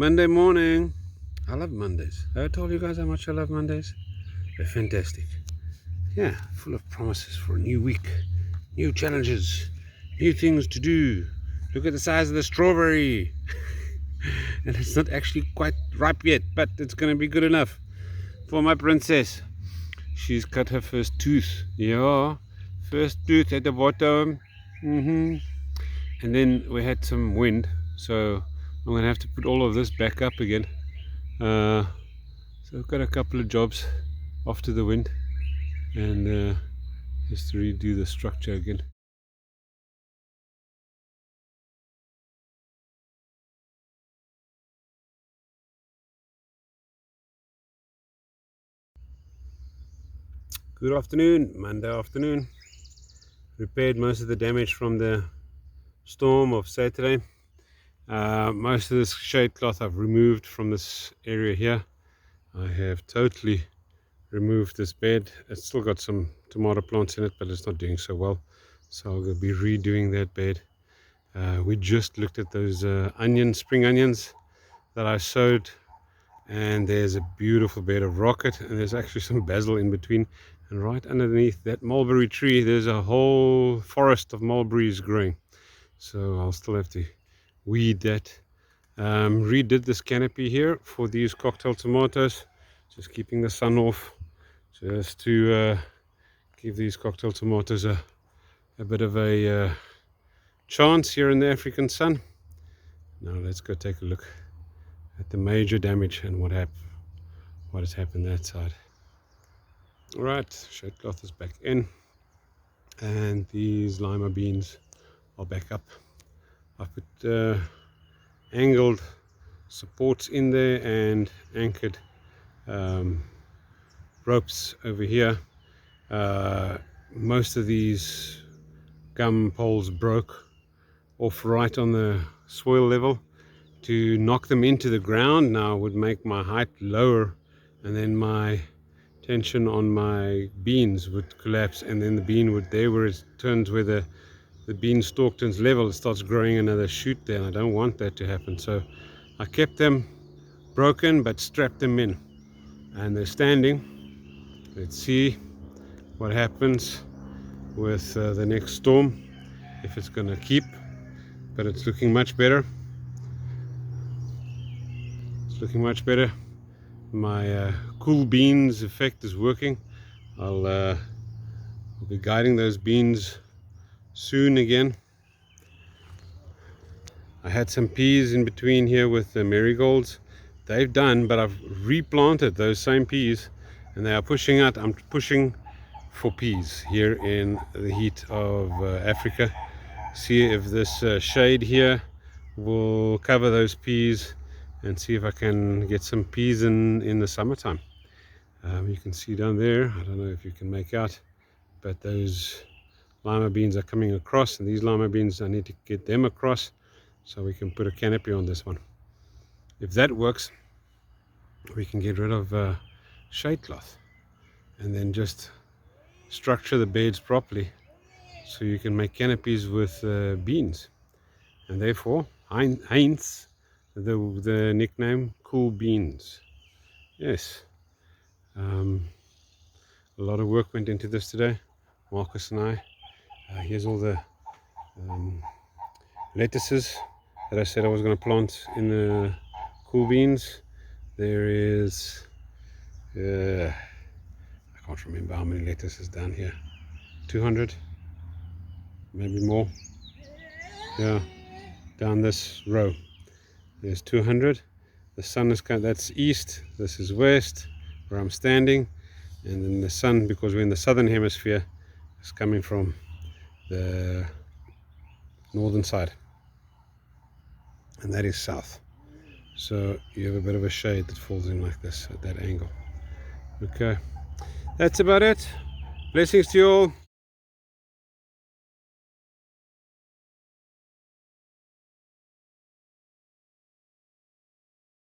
Monday morning. I love Mondays. I told you guys how much I love Mondays. They're fantastic. Yeah, full of promises for a new week, new challenges, new things to do. Look at the size of the strawberry. And it's not actually quite ripe yet, but it's going to be good enough for my princess. She's cut her first tooth. Yeah, first tooth at the bottom. And then we had some wind, so I'm going to have to put all of this back up again. So I've got a couple of jobs after the wind, and just to redo the structure again. Good afternoon, Monday afternoon. Repaired most of the damage from the storm of Saturday. Most of this shade cloth I've removed from this area here. I have totally removed this bed. It's still got some tomato plants in it, but it's not doing so well, so I'll be redoing that bed. We just looked at those spring onions that I sowed, and there's a beautiful bed of rocket, and there's actually some basil in between, and right underneath that mulberry tree there's a whole forest of mulberries growing, so I'll still have to weed that. Redid this canopy here for these cocktail tomatoes, just keeping the sun off, just to give these cocktail tomatoes a bit of a chance here in the African sun. Now let's go take a look at the major damage and what has happened that side. All right, shade cloth is back in, and these lima beans are back up. I've put angled supports in there and anchored ropes over here. Most of these gum poles broke off right on the soil level. To knock them into the ground now would make my height lower, and then my tension on my beans would collapse, and then the bean would, there where it turns, where the bean stalk turns level, it starts growing another shoot there, and I don't want that to happen. So I kept them broken but strapped them in, and they're standing. Let's see what happens with the next storm, if it's gonna keep, but it's looking much better. It's looking much better. My cool beans effect is working. I'll be guiding those beans soon again. I had some peas in between here with the marigolds. They've done, but I've replanted those same peas, and they are pushing out. I'm pushing for peas here in the heat of Africa. See if this shade here will cover those peas, and see if I can get some peas in the summertime. You can see down there, I don't know if you can make out, but those lima beans are coming across, and these lima beans, I need to get them across so we can put a canopy on this one. If that works, we can get rid of shade cloth and then just structure the beds properly so you can make canopies with beans, and therefore hence the nickname Cool Beans. Yes, a lot of work went into this today, Marcus and I. Here's all the lettuces that I said I was going to plant in the cool beans. There is I can't remember how many lettuces down here, 200, maybe more. Yeah, down this row there's 200. The sun is that's east, this is west where I'm standing, and then the sun, because we're in the southern hemisphere, is coming from the northern side, and that is south. So you have a bit of a shade that falls in like this at that angle. Okay, that's about it. Blessings to you all.